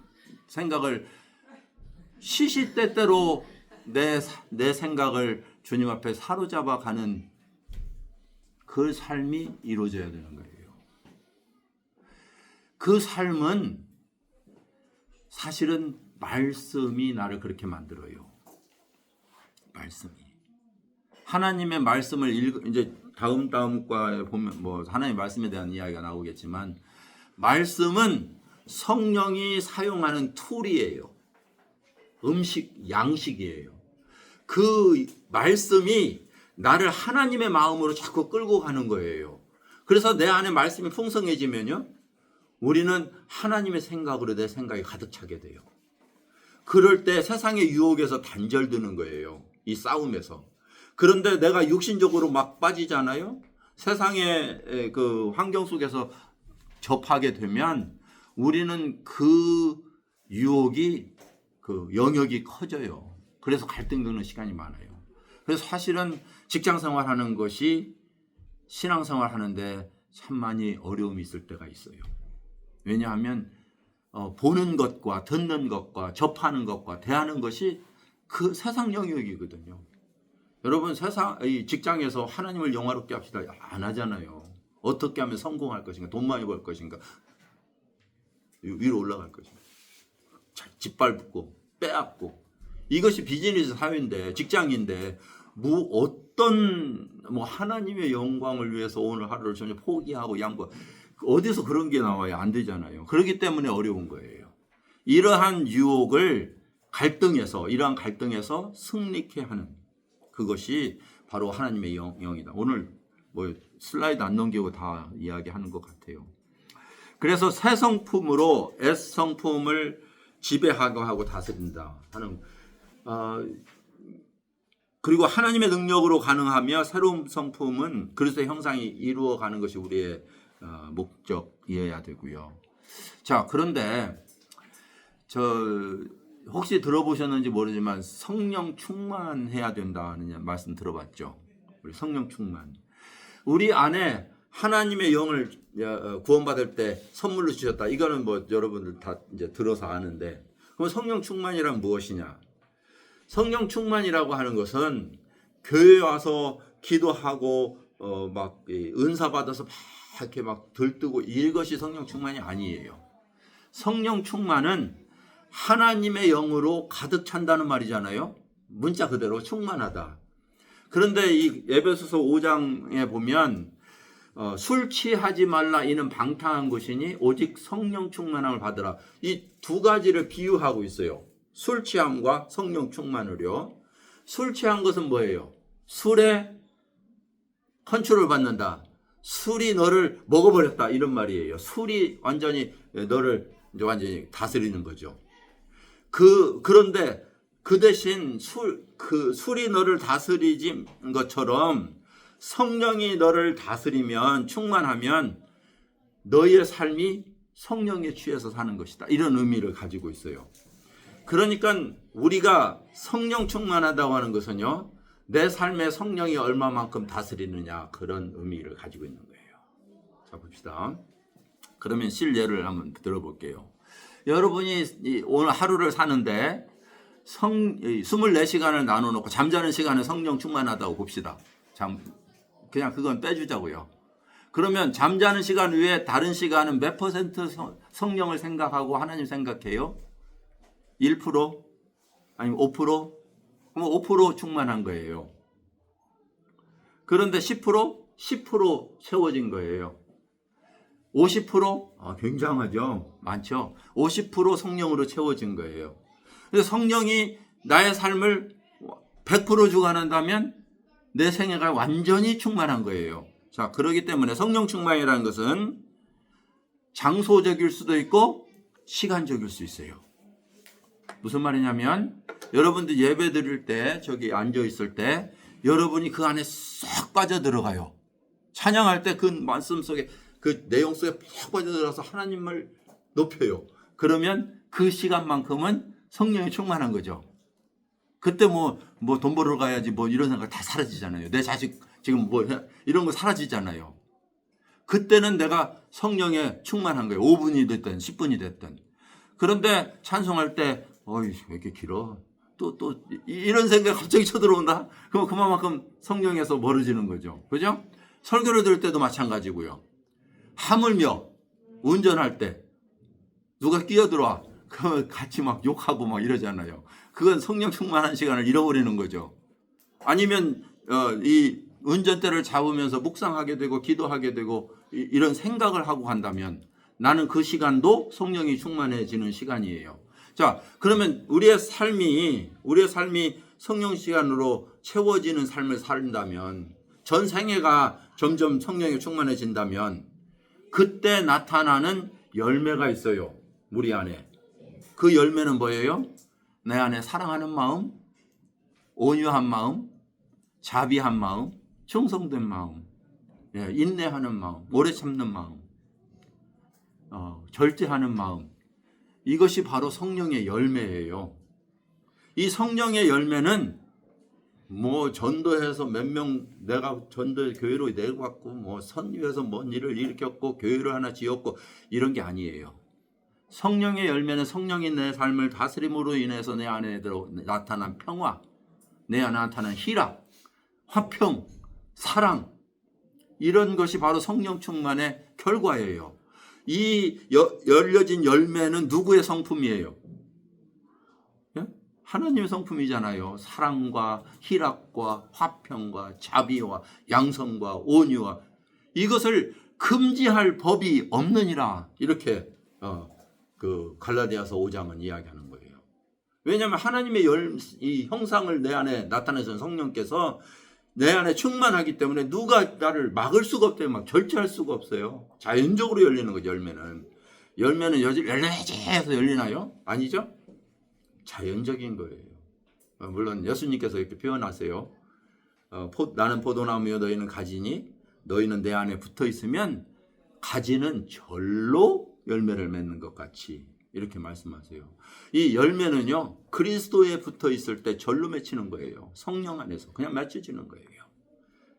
생각을 시시때때로 내 생각을 주님 앞에 사로잡아 가는 그 삶이 이루어져야 되는 거예요. 그 삶은 사실은 말씀이 나를 그렇게 만들어요. 말씀이. 하나님의 말씀을 이제 다음 과에 보면 하나님의 말씀에 대한 이야기가 나오겠지만 말씀은 성령이 사용하는 툴이에요. 양식이에요. 그 말씀이 나를 하나님의 마음으로 자꾸 끌고 가는 거예요. 그래서 내 안에 말씀이 풍성해지면요, 우리는 하나님의 생각으로 내 생각이 가득 차게 돼요. 그럴 때 세상의 유혹에서 단절되는 거예요. 이 싸움에서. 그런데 내가 육신적으로 막 빠지잖아요. 세상의 그 환경 속에서 접하게 되면 우리는 그 유혹이 그 영역이 커져요. 그래서 갈등 드는 시간이 많아요. 그래서 사실은 직장 생활하는 것이 신앙 생활하는데 참 많이 어려움이 있을 때가 있어요. 왜냐하면 보는 것과 듣는 것과 접하는 것과 대하는 것이 그 세상 영역이거든요. 여러분 이 직장에서 하나님을 영화롭게 합시다 안 하잖아요. 어떻게 하면 성공할 것인가, 돈 많이 벌 것인가, 위로 올라갈 것인가, 짓밟고 빼앗고, 이것이 비즈니스 사회인데, 직장인데 어떤 하나님의 영광을 위해서 오늘 하루를 전혀 포기하고 양보, 어디서 그런 게 나와요? 안 되잖아요. 그렇기 때문에 어려운 거예요. 이러한 유혹을 이러한 갈등에서 승리케 하는 그것이 바로 하나님의 영이다. 오늘 슬라이드 안 넘기고 다 이야기하는 것 같아요. 그래서 새 성품으로 옛 성품을 지배하고 다스린다 하는, 그리고 하나님의 능력으로 가능하며 새로운 성품은 그리스도의 형상이 이루어가는 것이 우리의 목적이어야 되고요. 자, 그런데 혹시 들어보셨는지 모르지만 성령 충만해야 된다는 말씀 들어봤죠? 우리 성령 충만. 우리 안에 하나님의 영을 구원받을 때 선물로 주셨다. 이거는 여러분들 다 이제 들어서 아는데, 그럼 성령 충만이란 무엇이냐? 성령 충만이라고 하는 것은 교회 와서 기도하고 은사 받아서 이렇게 들뜨고 이것이 성령 충만이 아니에요. 성령 충만은 하나님의 영으로 가득 찬다는 말이잖아요. 문자 그대로 충만하다. 그런데 이 에베소서 5장에 보면 술 취하지 말라 이는 방탕한 것이니 오직 성령 충만함을 받으라. 이 두 가지를 비유하고 있어요. 술 취함과 성령 충만을요. 술 취한 것은 뭐예요? 술에 컨트롤 받는다. 술이 너를 먹어버렸다 이런 말이에요. 술이 완전히 너를 완전히 다스리는 거죠. 그런데 그 대신 술이 너를 다스리진 것처럼 성령이 너를 다스리면, 충만하면 너의 삶이 성령에 취해서 사는 것이다. 이런 의미를 가지고 있어요. 그러니까 우리가 성령 충만하다고 하는 것은요, 내 삶에 성령이 얼마만큼 다스리느냐, 그런 의미를 가지고 있는 거예요. 자, 봅시다. 그러면 실례를 한번 들어볼게요. 여러분이 오늘 하루를 사는데 24시간을 나눠놓고 잠자는 시간에 성령 충만하다고 봅시다. 그냥 그건 빼주자고요. 그러면 잠자는 시간 외에 다른 시간은 몇 퍼센트 성령을 생각하고 하나님 생각해요? 1%? 아니면 5%? 그럼 5% 충만한 거예요. 그런데 10%? 10% 채워진 거예요. 50%? 굉장하죠. 많죠. 50% 성령으로 채워진 거예요. 그래서 성령이 나의 삶을 100% 주관한다면 내 생애가 완전히 충만한 거예요. 자, 그렇기 때문에 성령 충만이라는 것은 장소적일 수도 있고 시간적일 수 있어요. 무슨 말이냐면 여러분들 예배 드릴 때 저기 앉아 있을 때 여러분이 그 안에 쏙 빠져 들어가요. 찬양할 때 그 말씀 속에 그 내용 속에 푹 빠져 들어가서 하나님을 높여요. 그러면 그 시간만큼은 성령이 충만한 거죠. 그때 뭐 돈 벌어 가야지 뭐 이런 생각 다 사라지잖아요. 내 자식 지금 뭐 이런 거 사라지잖아요. 그때는 내가 성령에 충만한 거예요. 5분이 됐든 10분이 됐든. 그런데 찬송할 때 어이 왜 이렇게 길어? 또 이런 생각이 갑자기 쳐들어온다? 그럼 그만큼 성령에서 멀어지는 거죠. 그죠? 설교를 들을 때도 마찬가지고요. 하물며 운전할 때 누가 끼어들어와 그 같이 막 욕하고 막 이러잖아요. 그건 성령 충만한 시간을 잃어버리는 거죠. 아니면 이 운전대를 잡으면서 묵상하게 되고 기도하게 되고 이런 생각을 하고 간다면 나는 그 시간도 성령이 충만해지는 시간이에요. 자, 그러면 우리의 삶이 성령 시간으로 채워지는 삶을 산다면 전 생애가 점점 성령이 충만해진다면 그때 나타나는 열매가 있어요. 우리 안에. 그 열매는 뭐예요? 내 안에 사랑하는 마음, 온유한 마음, 자비한 마음, 충성된 마음, 인내하는 마음, 오래 참는 마음, 절제하는 마음. 이것이 바로 성령의 열매예요. 이 성령의 열매는 뭐 전도해서 몇 명 내가 전도 교회로 내갖고 뭐 선교해서 뭔 일을 일으켰고 교회를 하나 지었고 이런 게 아니에요. 성령의 열매는 성령이 내 삶을 다스림으로 인해서 내 안에 나타난 평화, 내 안에 나타난 희락, 화평, 사랑, 이런 것이 바로 성령 충만의 결과예요. 이 열려진 열매는 누구의 성품이에요? 하나님의 성품이잖아요. 사랑과 희락과 화평과 자비와 양성과 온유와 이것을 금지할 법이 없느니라. 이렇게 그 갈라디아서 5장은 이야기하는 거예요. 왜냐하면 하나님의 이 형상을 내 안에 나타내신 성령께서 내 안에 충만하기 때문에 누가 나를 막을 수가 없대요. 막 절제할 수가 없어요. 자연적으로 열리는 거죠. 열매는 열려야지 해서 열리나요? 아니죠? 자연적인 거예요. 물론 예수님께서 이렇게 표현하세요. 나는 포도나무요 너희는 가지니 너희는 내 안에 붙어 있으면 가지는 절로 열매를 맺는 것 같이 이렇게 말씀하세요. 이 열매는요 그리스도에 붙어 있을 때 절로 맺히는 거예요. 성령 안에서 그냥 맺혀지는 거예요.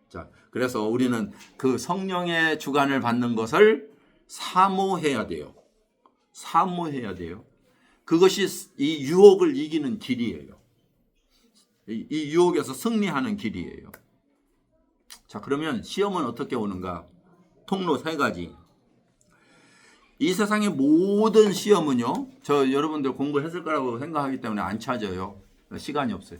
자, 그래서 우리는 그 성령의 주관을 받는 것을 사모해야 돼요. 사모해야 돼요. 그것이 이 유혹을 이기는 길이에요. 이 유혹에서 승리하는 길이에요. 자, 그러면 시험은 어떻게 오는가? 통로 3가지. 이 세상의 모든 시험은요, 여러분들 공부했을 거라고 생각하기 때문에 안 찾아요. 시간이 없어요.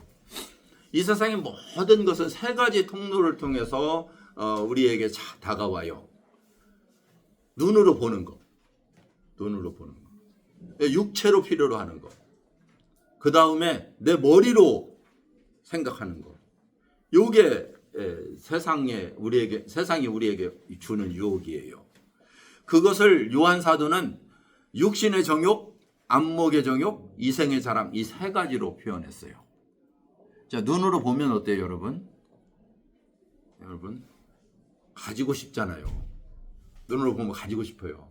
이 세상의 모든 것은 3가지 통로를 통해서 우리에게 다가와요. 눈으로 보는 거. 육체로 필요로 하는 거. 그 다음에 내 머리로 생각하는 거. 요게 세상이 우리에게 주는 유혹이에요. 그것을 요한 사도는 육신의 정욕, 안목의 정욕, 이생의 자랑 이 3가지로 표현했어요. 자, 눈으로 보면 어때요, 여러분? 여러분 가지고 싶잖아요. 눈으로 보면 가지고 싶어요.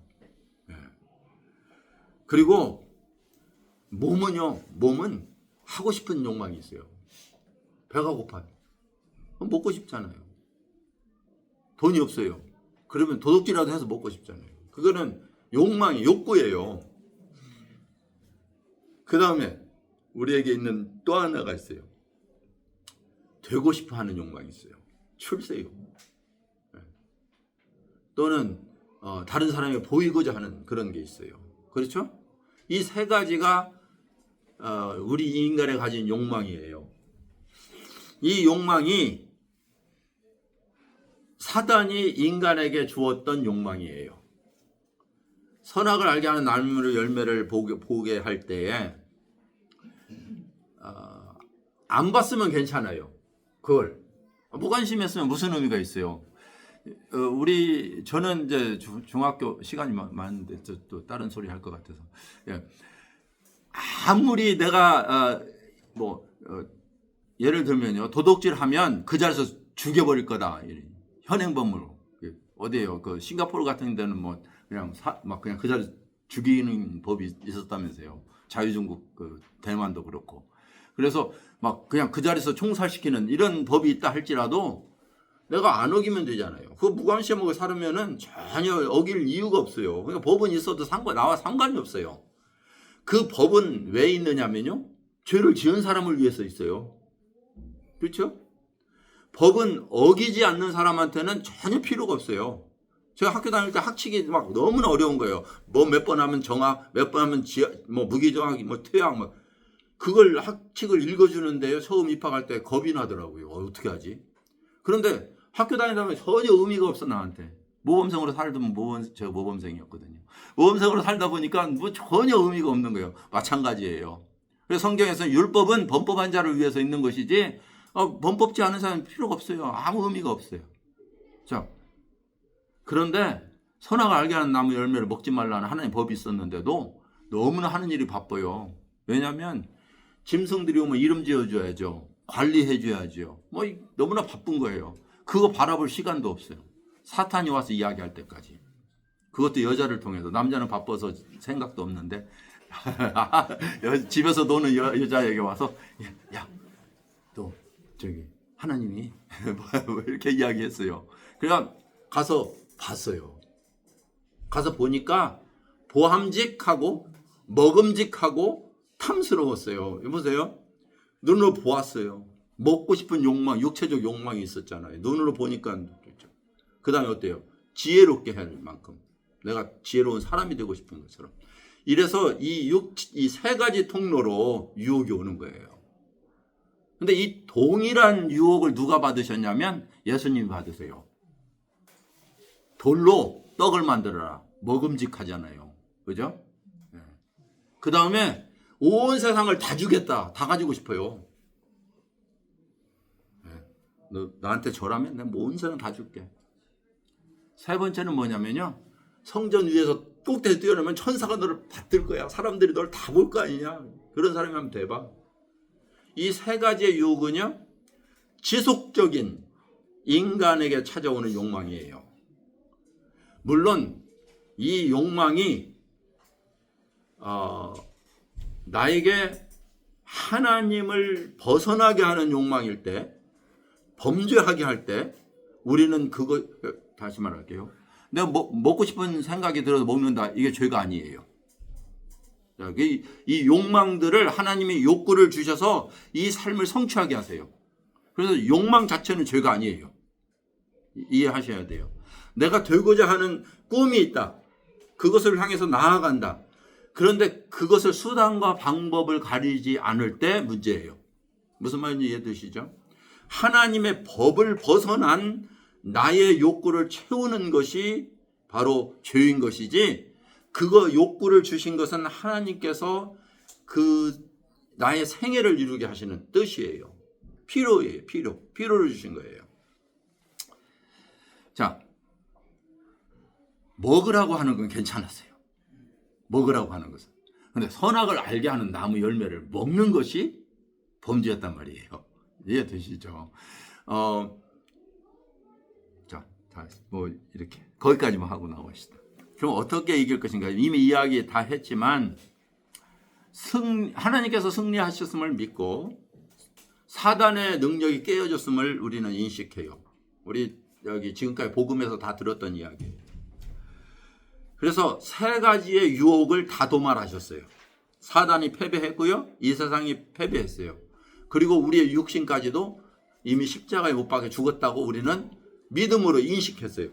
그리고 몸은 하고 싶은 욕망이 있어요. 배가 고파요. 먹고 싶잖아요. 돈이 없어요. 그러면 도둑질이라도 해서 먹고 싶잖아요. 그거는 욕구예요. 그 다음에 우리에게 있는 또 하나가 있어요. 되고 싶어 하는 욕망이 있어요. 출세욕. 또는 다른 사람이 보이고자 하는 그런 게 있어요. 그렇죠? 이 3가지가 우리 인간에 가진 욕망이에요. 이 욕망이 사단이 인간에게 주었던 욕망이에요. 선악을 알게 하는 나무의 열매를 보게 할 때에 안 봤으면 괜찮아요. 그걸 무관심했으면 무슨 의미가 있어요? 저는 이제 중학교 시간이 많은데 또 다른 소리 할 것 같아서 아무리 내가 예를 들면요, 도둑질하면 그 자리에서 죽여버릴 거다. 현행범으로. 어디에요? 그 싱가포르 같은 데는 뭐 그냥 막 그냥 그 자리에서 죽이는 법이 있었다면서요. 자유중국 그 대만도 그렇고. 그래서 막 그냥 그 자리에서 총살시키는 이런 법이 있다 할지라도 내가 안 어기면 되잖아요. 그 무관심하게 살으면은 전혀 어길 이유가 없어요. 그러니까 법은 있어도 나와 상관이 없어요. 그 법은 왜 있느냐면요, 죄를 지은 사람을 위해서 있어요. 그렇죠? 법은 어기지 않는 사람한테는 전혀 필요가 없어요. 제가 학교 다닐 때 학칙이 막 너무나 어려운 거예요. 뭐 몇 번 하면 정학, 몇 번 하면 뭐 무기정학, 뭐 퇴학, 뭐 그걸 학칙을 읽어주는데요, 처음 입학할 때 겁이 나더라고요. 어떻게 하지? 그런데 학교 다니다 보면 전혀 의미가 없어 나한테. 모범생으로 살던 제가 모범생이었거든요. 모범생으로 살다 보니까 뭐 전혀 의미가 없는 거예요. 마찬가지예요. 그래서 성경에서는 율법은 범법한 자를 위해서 있는 것이지 범법지 않은 사람은 필요가 없어요. 아무 의미가 없어요. 자, 그런데 선악을 알게 하는 나무 열매를 먹지 말라는 하나님의 법이 있었는데도 너무나 하는 일이 바빠요. 왜냐하면 짐승들이 오면 이름 지어줘야죠. 관리해줘야죠. 뭐 너무나 바쁜 거예요. 그거 바라볼 시간도 없어요. 사탄이 와서 이야기할 때까지. 그것도 여자를 통해서. 남자는 바빠서 생각도 없는데 집에서 노는 여자에게 와서 야, 너 저기 하나님이 뭐 이렇게 이야기했어요. 그러니까 가서 봤어요. 가서 보니까 보함직하고 먹음직하고 탐스러웠어요. 여보세요? 눈으로 보았어요. 먹고 싶은 욕망, 육체적 욕망이 있었잖아요. 눈으로 보니까. 그 다음에 어때요? 지혜롭게 할 만큼. 내가 지혜로운 사람이 되고 싶은 것처럼. 이래서 이 세 가지 통로로 유혹이 오는 거예요. 근데 이 동일한 유혹을 누가 받으셨냐면 예수님이 받으세요. 돌로 떡을 만들어라. 먹음직하잖아요. 그죠? 네. 그 다음에 온 세상을 다 주겠다. 다 가지고 싶어요. 네. 너 나한테 절하면 내가 온 세상 다 줄게. 세 번째는 뭐냐면요, 성전 위에서 꼭대기 뛰어내면 천사가 너를 받들 거야. 사람들이 널 다 볼 거 아니냐. 그런 사람이 하면 대박. 이 세 가지의 유혹은요, 지속적인 인간에게 찾아오는 욕망이에요. 물론 이 욕망이 나에게 하나님을 벗어나게 하는 욕망일 때, 범죄하게 할 때 우리는 그거, 다시 말할게요. 내가 먹고 싶은 생각이 들어서 먹는다. 이게 죄가 아니에요. 이 욕망들을 하나님이 욕구를 주셔서 이 삶을 성취하게 하세요. 그래서 욕망 자체는 죄가 아니에요. 이해하셔야 돼요. 내가 되고자 하는 꿈이 있다. 그것을 향해서 나아간다. 그런데 그것을 수단과 방법을 가리지 않을 때 문제예요. 무슨 말인지 이해되시죠? 하나님의 법을 벗어난 나의 욕구를 채우는 것이 바로 죄인 것이지, 그거 욕구를 주신 것은 하나님께서 그 나의 생애를 이루게 하시는 뜻이에요. 필요예요. 필요를 주신 거예요. 자, 먹으라고 하는 건 괜찮았어요. 먹으라고 하는 것은. 그런데 선악을 알게 하는 나무 열매를 먹는 것이 범죄였단 말이에요. 이해되시죠? 뭐 이렇게 거기까지만 하고 나옵시다. 그럼 어떻게 이길 것인가? 이미 이야기 다 했지만 하나님께서 승리하셨음을 믿고 사단의 능력이 깨어졌음을 우리는 인식해요. 우리 여기 지금까지 복음에서 다 들었던 이야기예요. 그래서 세 가지의 유혹을 다 도말하셨어요. 사단이 패배했고요, 이 세상이 패배했어요. 그리고 우리의 육신까지도 이미 십자가에 못 박혀 죽었다고 우리는 믿음으로 인식했어요.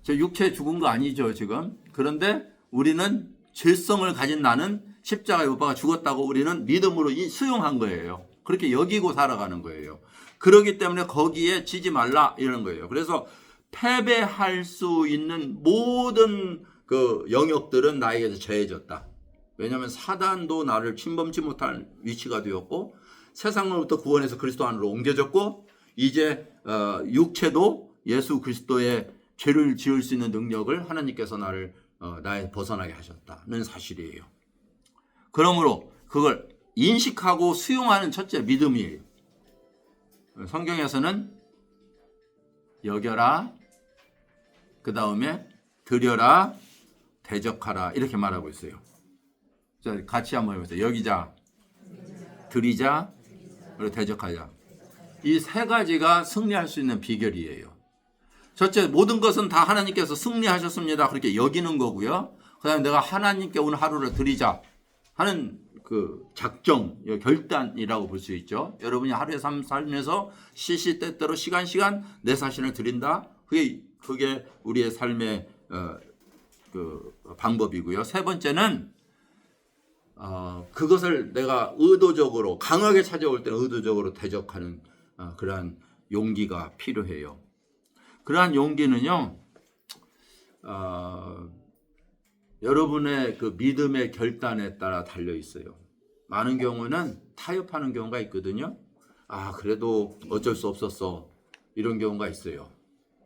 저 육체 죽은 거 아니죠 지금. 그런데 우리는 죄성을 가진 나는 십자가에 못 박혀 죽었다고 우리는 믿음으로 수용한 거예요. 그렇게 여기고 살아가는 거예요. 그렇기 때문에 거기에 지지 말라 이런 거예요. 그래서 패배할 수 있는 모든 그 영역들은 나에게서 제해졌다. 왜냐하면 사단도 나를 침범치 못할 위치가 되었고, 세상으로부터 구원해서 그리스도 안으로 옮겨졌고, 이제 육체도 예수 그리스도의 죄를 지을 수 있는 능력을 하나님께서 나의 벗어나게 하셨다는 사실이에요. 그러므로 그걸 인식하고 수용하는 첫째 믿음이에요. 성경에서는 여겨라, 그 다음에 드려라, 대적하라 이렇게 말하고 있어요. 자, 같이 한번 해보세요. 여기자, 드리자, 그리고 대적하자. 이 세 가지가 승리할 수 있는 비결이에요. 첫째, 모든 것은 다 하나님께서 승리하셨습니다. 그렇게 여기는 거고요. 그 다음에 내가 하나님께 오늘 하루를 드리자 하는 그 작정, 결단이라고 볼 수 있죠. 여러분이 하루의 삶 살면서 시시때때로 시간 내 자신을 드린다. 그게 우리의 삶의 그 방법이고요. 세 번째는 그것을 내가 의도적으로 강하게 찾아올 때는 의도적으로 대적하는 그러한 용기가 필요해요. 그러한 용기는요, 여러분의 그 믿음의 결단에 따라 달려 있어요. 많은 경우는 타협하는 경우가 있거든요. 그래도 어쩔 수 없었어. 이런 경우가 있어요.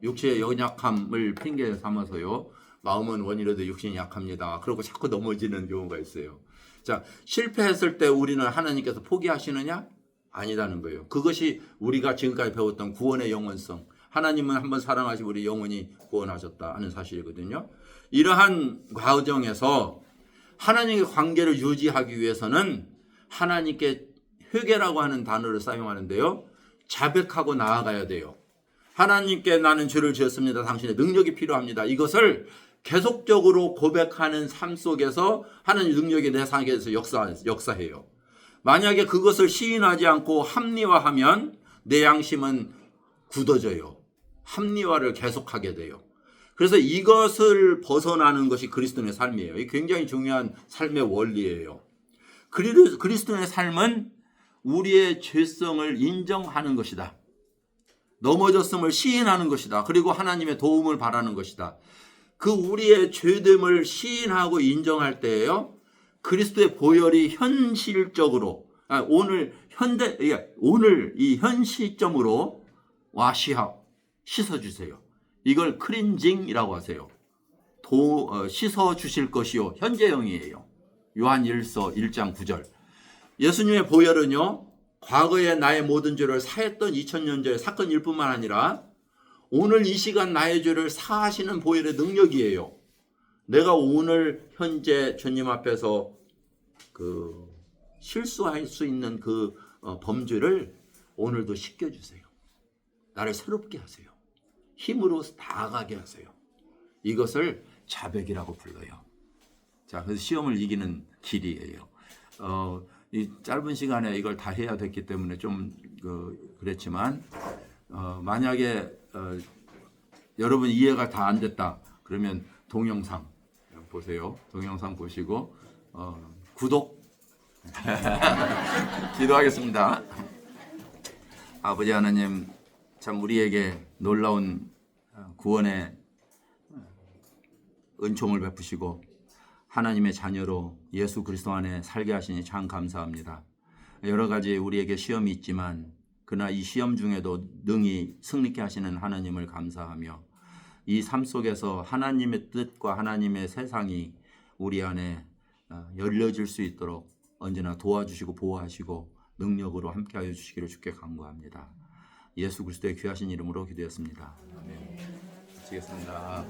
육체의 연약함을 핑계 삼아서요. 마음은 원이라도 육신이 약합니다. 그러고 자꾸 넘어지는 경우가 있어요. 자, 실패했을 때 우리는 하나님께서 포기하시느냐? 아니라는 거예요. 그것이 우리가 지금까지 배웠던 구원의 영원성. 하나님은 한번 사랑하시고 우리 영원히 구원하셨다 하는 사실이거든요. 이러한 과정에서 하나님의 관계를 유지하기 위해서는 하나님께 회개라고 하는 단어를 사용하는데요. 자백하고 나아가야 돼요. 하나님께 나는 죄를 지었습니다. 당신의 능력이 필요합니다. 이것을 계속적으로 고백하는 삶 속에서 하나님 능력이 내 삶에서 역사해요. 만약에 그것을 시인하지 않고 합리화하면 내 양심은 굳어져요. 합리화를 계속하게 돼요. 그래서 이것을 벗어나는 것이 그리스도인의 삶이에요. 이게 굉장히 중요한 삶의 원리예요. 그리스도인의 삶은 우리의 죄성을 인정하는 것이다. 넘어졌음을 시인하는 것이다. 그리고 하나님의 도움을 바라는 것이다. 그 우리의 죄됨을 시인하고 인정할 때에요. 그리스도의 보혈이 현실적으로 오늘 이 현 시점으로 씻어주세요. 이걸 클린징이라고 하세요. 씻어주실 것이요. 현재형이에요. 요한 1서 1장 9절. 예수님의 보혈은요. 과거의 나의 모든 죄를 사했던 2000년 전의 사건일 뿐만 아니라 오늘 이 시간 나의 죄를 사하시는 보혈의 능력이에요. 내가 오늘 현재 주님 앞에서 실수할 수 있는 그 범죄를 오늘도 씻겨주세요. 나를 새롭게 하세요. 힘으로 나아가게 하세요. 이것을 자백이라고 불러요. 자, 그래서 시험을 이기는 길이에요. 이 짧은 시간에 이걸 다 해야 됐기 때문에 좀 그랬지만 만약에 여러분 이해가 다 안 됐다 그러면 동영상 보세요. 동영상 보시고 구독 기도하겠습니다. 아버지 하나님, 참 우리에게 놀라운 구원의 은총을 베푸시고 하나님의 자녀로 예수 그리스도 안에 살게 하시니 참 감사합니다. 여러 가지 우리에게 시험이 있지만 그러나 이 시험 중에도 능히 승리케 하시는 하나님을 감사하며 이 삶 속에서 하나님의 뜻과 하나님의 세상이 우리 안에 열려질 수 있도록 언제나 도와주시고 보호하시고 능력으로 함께하여 주시기를 주께 간구합니다. 예수 그리스도의 귀하신 이름으로 기도했습니다. 아멘. 마치겠습니다.